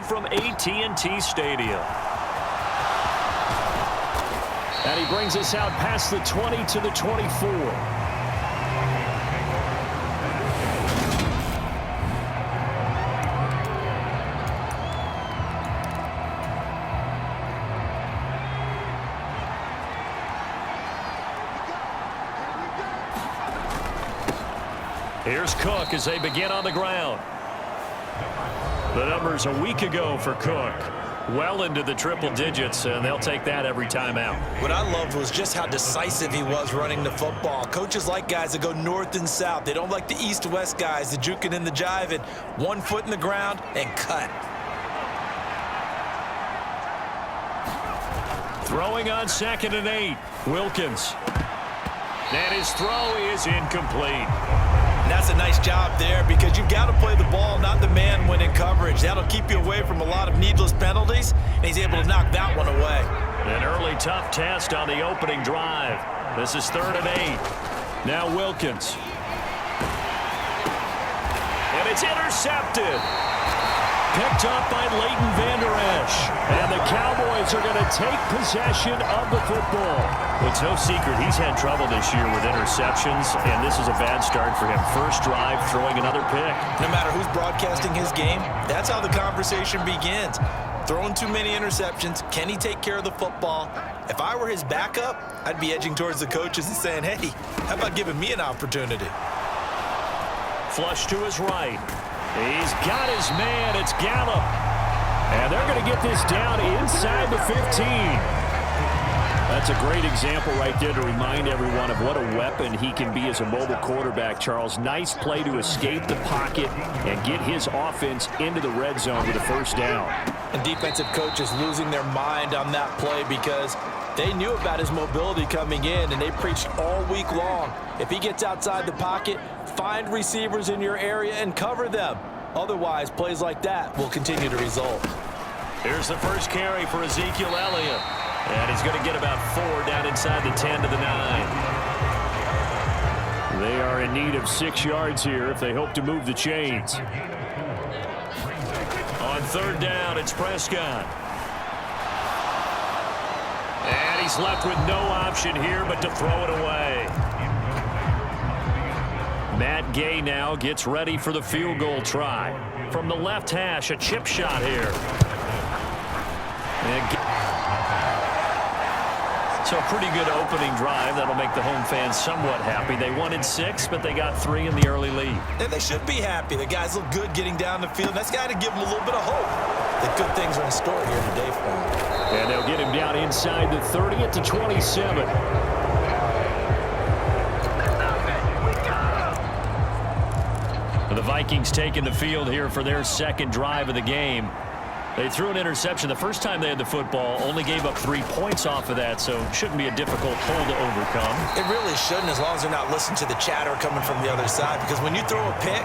live from AT&T Stadium. And he brings us out past the 20 to the 24. Here's Cook as they begin on the ground. The numbers a week ago for Cook. Well into the triple digits, and they'll take that every time out. What I loved was just how decisive he was running the football. Coaches like guys that go north and south. They don't like the east-west guys, the juking and the jiving. 1 foot in the ground and cut. Throwing on 2nd and 8. Wilkins. And his throw is incomplete. That's a nice job there because you've got to play the ball, not the man when in coverage. That'll keep you away from a lot of needless penalties, and he's able to knock that one away. An early tough test on the opening drive. This is 3rd and 8. Now Wilkins. And it's intercepted. Picked up by Leighton Vander Esch. And the Cowboys are going to take possession of the football. It's no secret he's had trouble this year with interceptions, and this is a bad start for him. First drive, throwing another pick. No matter who's broadcasting his game, that's how the conversation begins. Throwing too many interceptions, can he take care of the football? If I were his backup, I'd be edging towards the coaches and saying, hey, how about giving me an opportunity? Flush to his right. He's got his man. It's Gallup. And they're going to get this down inside the 15. That's a great example right there to remind everyone of what a weapon he can be as a mobile quarterback, Charles. Nice play to escape the pocket and get his offense into the red zone with a first down. And defensive coaches losing their mind on that play because they knew about his mobility coming in, and they preached all week long. If he gets outside the pocket, find receivers in your area and cover them. Otherwise, plays like that will continue to result. Here's the first carry for Ezekiel Elliott. And he's going to get about 4 down inside the 10 to the 9. They are in need of 6 yards here if they hope to move the chains. On 3rd down, it's Prescott. And he's left with no option here but to throw it away. Matt Gay now gets ready for the field goal try. From the left hash, a chip shot here. So a pretty good opening drive. That'll make the home fans somewhat happy. They wanted 6, but they got 3 in the early lead. And they should be happy. The guys look good getting down the field. That's got to give them a little bit of hope that good things are in store here today for them. And they'll get him down inside the 30 at the 27. The Vikings taking the field here for their 2nd drive of the game. They threw an interception the first time they had the football, only gave up 3 points off of that, so it shouldn't be a difficult hole to overcome. It really shouldn't, as long as they're not listening to the chatter coming from the other side, because when you throw a pick,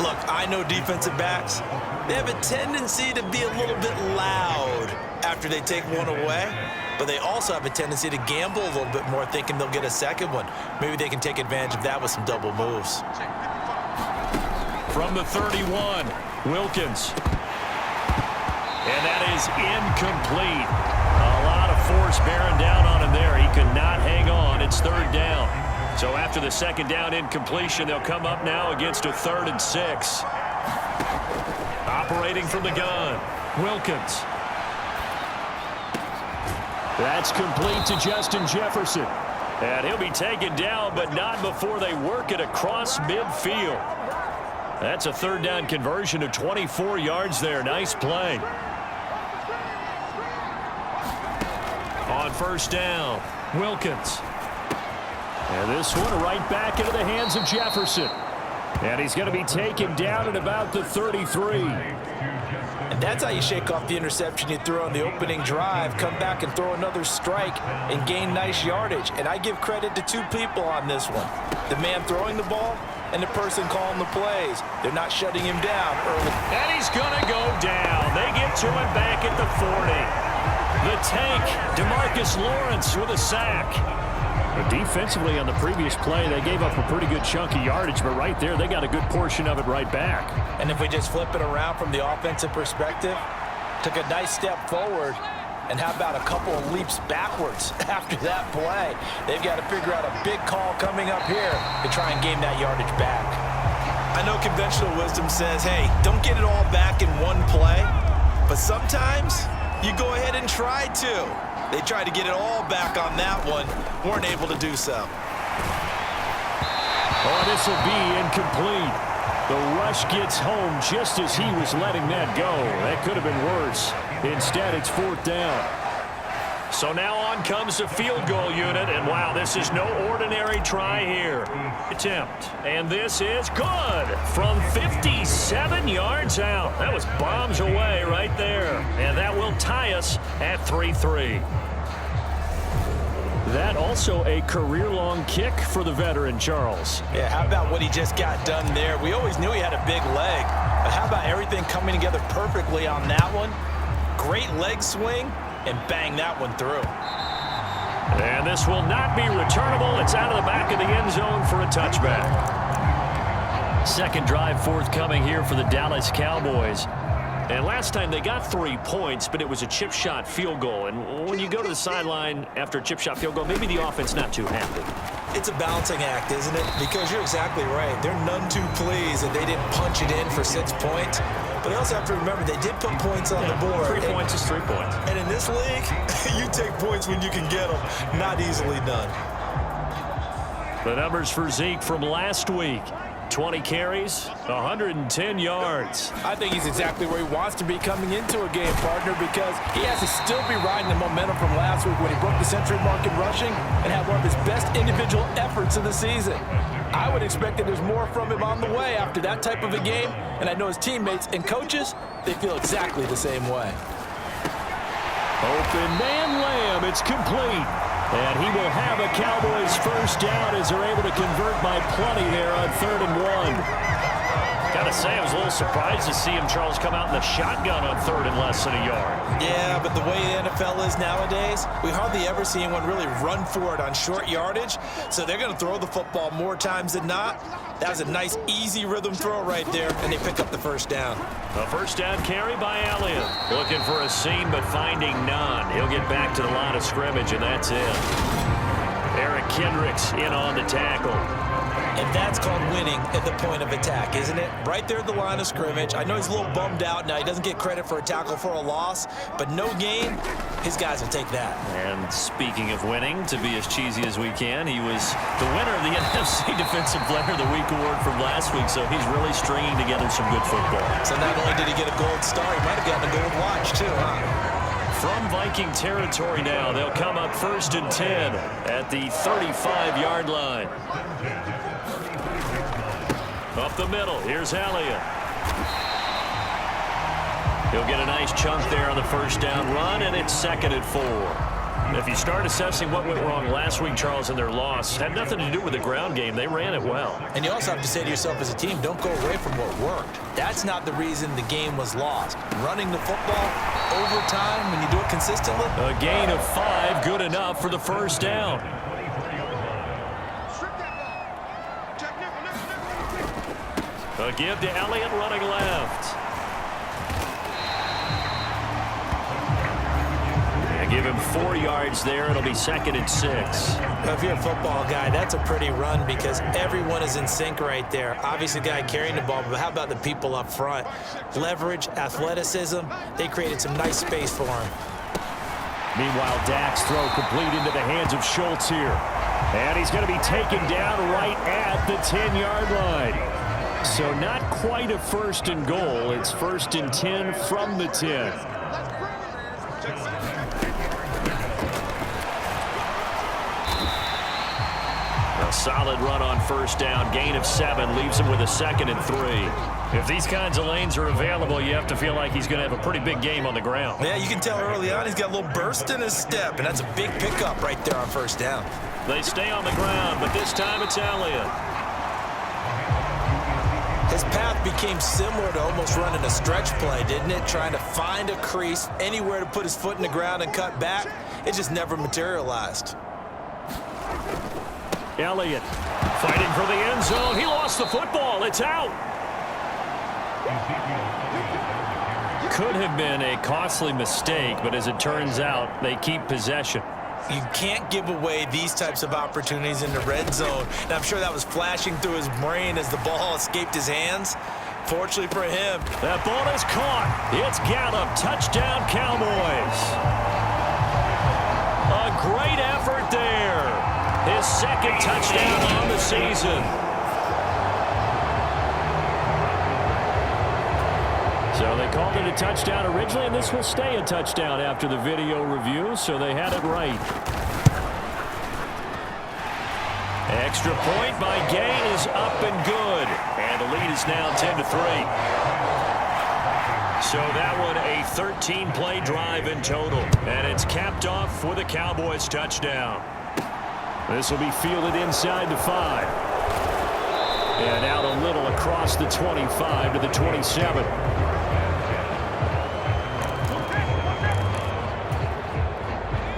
look, I know defensive backs, they have a tendency to be a little bit loud after they take one away, but they also have a tendency to gamble a little bit more, thinking they'll get a second one. Maybe they can take advantage of that with some double moves. From the 31, Wilkins. And that is incomplete. A lot of force bearing down on him there. He could not hang on. It's 3rd down. So after the 2nd down incompletion, they'll come up now against a 3rd and 6. Operating from the gun, Wilkins. That's complete to Justin Jefferson. And he'll be taken down, but not before they work it across midfield. That's a 3rd down conversion of 24 yards there. Nice play. On 1st down, Wilkins. And this one right back into the hands of Jefferson. And he's going to be taken down at about the 33. And that's how you shake off the interception you threw on the opening drive, come back and throw another strike and gain nice yardage. And I give credit to 2 people on this one. The man throwing the ball and the person calling the plays. They're not shutting him down early. And he's going to go down. They get to him back at the 40. The tank, DeMarcus Lawrence with a sack. But defensively on the previous play, they gave up a pretty good chunk of yardage, but right there, they got a good portion of it right back. And if we just flip it around from the offensive perspective, took a nice step forward, and how about a couple of leaps backwards after that play? They've got to figure out a big call coming up here to try and gain that yardage back. I know conventional wisdom says, hey, don't get it all back in one play, but sometimes you go ahead and try to. They tried to get it all back on that one, weren't able to do so. Oh, this will be incomplete. The rush gets home just as he was letting that go. That could have been worse. Instead, it's 4th down. So now on comes the field goal unit, and wow, this is no ordinary try here. Attempt, and this is good from 57 yards out. That was bombs away right there, and that will tie us at 3-3. That also a career-long kick for the veteran, Charles. Yeah, how about what he just got done there? We always knew he had a big leg, but how about everything coming together perfectly on that one? Great leg swing, and bang that one through. And this will not be returnable. It's out of the back of the end zone for a touchback. Second drive forthcoming here for the Dallas Cowboys. And last time they got 3 points, but it was a chip shot field goal. And when you go to the sideline after a chip shot field goal, maybe the offense not too happy. It's a balancing act, isn't it? Because you're exactly right. They're none too pleased that they didn't punch it in for 6 points. But you also have to remember they did put points on the board. 3 points is 3 points. And in this league, you take points when you can get them. Not easily done. The numbers for Zeke from last week. 20 carries, 110 yards. I think he's exactly where he wants to be coming into a game, partner, because he has to still be riding the momentum from last week when he broke the century mark in rushing and had one of his best individual efforts of the season. I would expect that there's more from him on the way after that type of a game, and I know his teammates and coaches, they feel exactly the same way. Open man Lamb, it's complete. And he will have a Cowboys first down as they're able to convert by plenty there on 3rd and 1. Gotta say, I was a little surprised to see him, Charles, come out in the shotgun on 3rd and less than a yard. Yeah, but the way the NFL is nowadays, we hardly ever see anyone really run for it on short yardage. So they're going to throw the football more times than not. That was a nice, easy rhythm throw right there, and they pick up the first down. A first down carry by Elliott. Looking for a seam, but finding none. He'll get back to the line of scrimmage, and that's it. Eric Kendricks in on the tackle. And that's called winning at the point of attack, isn't it? Right there at the line of scrimmage. I know he's a little bummed out now. He doesn't get credit for a tackle for a loss, but no gain, his guys will take that. And speaking of winning, to be as cheesy as we can, he was the winner of the NFC Defensive Player of the Week award from last week, so he's really stringing together some good football. So not only did he get a gold star, he might have gotten a gold watch too, huh? From Viking territory now, they'll come up 1st and 10 at the 35-yard line. Up the middle, here's Elliott. He'll get a nice chunk there on the first down run, and it's 2nd and 4. If you start assessing what went wrong last week, Charles, and their loss, had nothing to do with the ground game. They ran it well. And you also have to say to yourself as a team, don't go away from what worked. That's not the reason the game was lost. Running the football over time, when you do it consistently. A gain of 5, good enough for the first down. A give to Elliott running left. And give him 4 yards there. It'll be 2nd and 6. If you're a football guy, that's a pretty run because everyone is in sync right there. Obviously, the guy carrying the ball, but how about the people up front? Leverage, athleticism, they created some nice space for him. Meanwhile, Dak's throw complete into the hands of Schultz here. And he's going to be taken down right at the 10-yard line. So not quite a 1st and goal. It's 1st and 10 from the 10. A solid run on first down. Gain of 7 leaves him with a 2nd and 3. If these kinds of lanes are available, you have to feel like he's going to have a pretty big game on the ground. Yeah, you can tell early on he's got a little burst in his step, and that's a big pickup right there on first down. They stay on the ground, but this time it's Elliott. His path became similar to almost running a stretch play, didn't it? Trying to find a crease, anywhere to put his foot in the ground and cut back. It just never materialized. Elliott fighting for the end zone. He lost the football. It's out. Could have been a costly mistake, but as it turns out, they keep possession. You can't give away these types of opportunities in the red zone. And I'm sure that was flashing through his brain as the ball escaped his hands. Fortunately for him. That ball is caught. It's Gallup. Touchdown, Cowboys. A great effort there. His second touchdown on the season. So they called it a touchdown originally, and this will stay a touchdown after the video review, so they had it right. Extra point by Gay is up and good, and the lead is now 10-3. So that one a 13-play drive in total, and it's capped off with a Cowboys touchdown. This will be fielded inside the 5. And out a little across the 25 to the 27.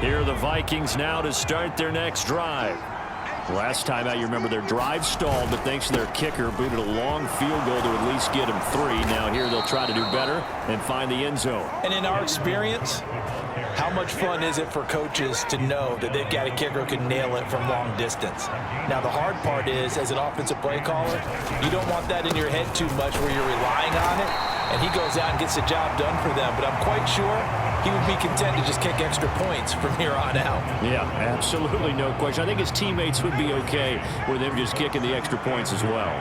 Here are the Vikings now to start their next drive. Last time out, you remember their drive stalled, but thanks to their kicker, booted a long field goal to at least get them 3. Now here they'll try to do better and find the end zone. And in our experience, how much fun is it for coaches to know that they've got a kicker who can nail it from long distance? Now, the hard part is, as an offensive play caller, you don't want that in your head too much where you're relying on it, and he goes out and gets the job done for them. But I'm quite sure he would be content to just kick extra points from here on out. Yeah, absolutely no question. I think his teammates would be okay with him just kicking the extra points as well.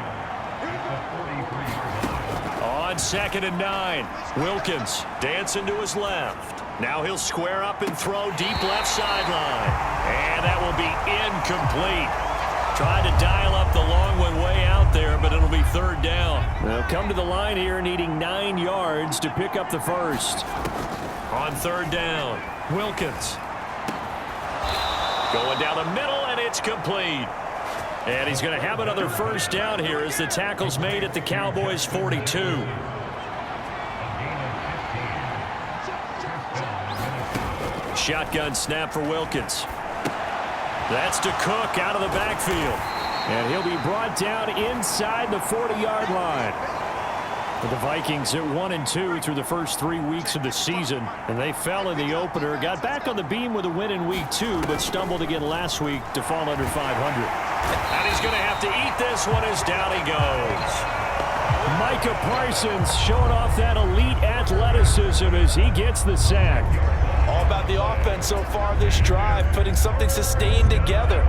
On 2nd and 9, Wilkins dancing to his left. Now he'll square up and throw deep left sideline. And that will be incomplete. Tried to dial up the long one way out there, but it'll be 3rd down. They'll come to the line here needing 9 yards to pick up the first. On 3rd down, Wilkins. Going down the middle, and it's complete. And he's going to have another first down here as the tackle's made at the Cowboys' 42. Shotgun snap for Wilkins. That's to Cook out of the backfield. And he'll be brought down inside the 40-yard line. The Vikings at 1-2 through the first 3 weeks of the season. And they fell in the opener. Got back on the beam with a win in week 2, but stumbled again last week to fall under 500. And he's going to have to eat this one as down he goes. Micah Parsons showing off that elite athleticism as he gets the sack. All about the offense so far this drive, putting something sustained together.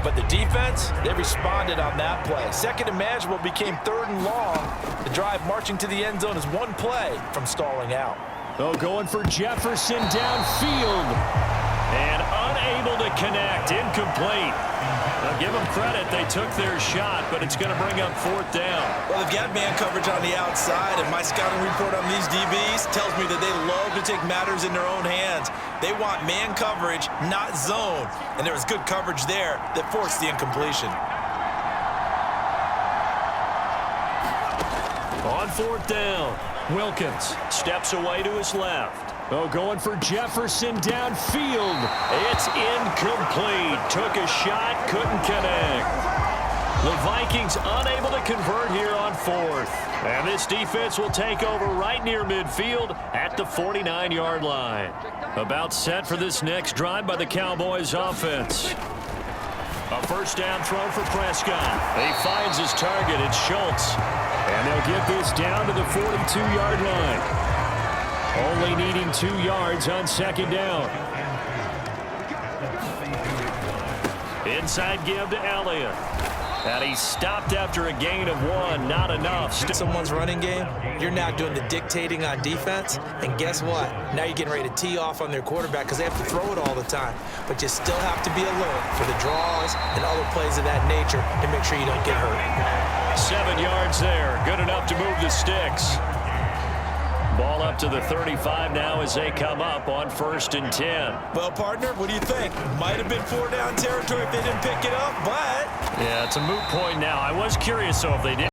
But the defense, they responded on that play. 2nd and manageable became 3rd and long. The drive marching to the end zone is 1 play from stalling out. Oh, going for Jefferson downfield. And unable to connect. Incomplete. Now, give them credit. They took their shot, but it's going to bring up 4th down. Well, they've got man coverage on the outside, and my scouting report on these DBs tells me that they love to take matters in their own hands. They want man coverage, not zone. And there was good coverage there that forced the incompletion. On 4th down, Wilkins steps away to his left. Oh, going for Jefferson downfield. It's incomplete. Took a shot, couldn't connect. The Vikings unable to convert here on 4th. And this defense will take over right near midfield at the 49-yard line. About set for this next drive by the Cowboys offense. A first down throw for Prescott. He finds his target. It's Schultz. And they'll get this down to the 42-yard line. Only needing 2 yards on 2nd down. Inside give to Elliott. And he stopped after a gain of 1. Not enough. Someone's running game, you're now doing the dictating on defense. And guess what? Now you're getting ready to tee off on their quarterback because they have to throw it all the time. But you still have to be alert for the draws and other plays of that nature to make sure you don't get hurt. 7 yards there. Good enough to move the sticks. Ball up to the 35 now as they come up on 1st and 10. Well, partner, what do you think? Might have been 4-down territory if they didn't pick it up, but... Yeah, it's a moot point now. I was curious, though, if they did.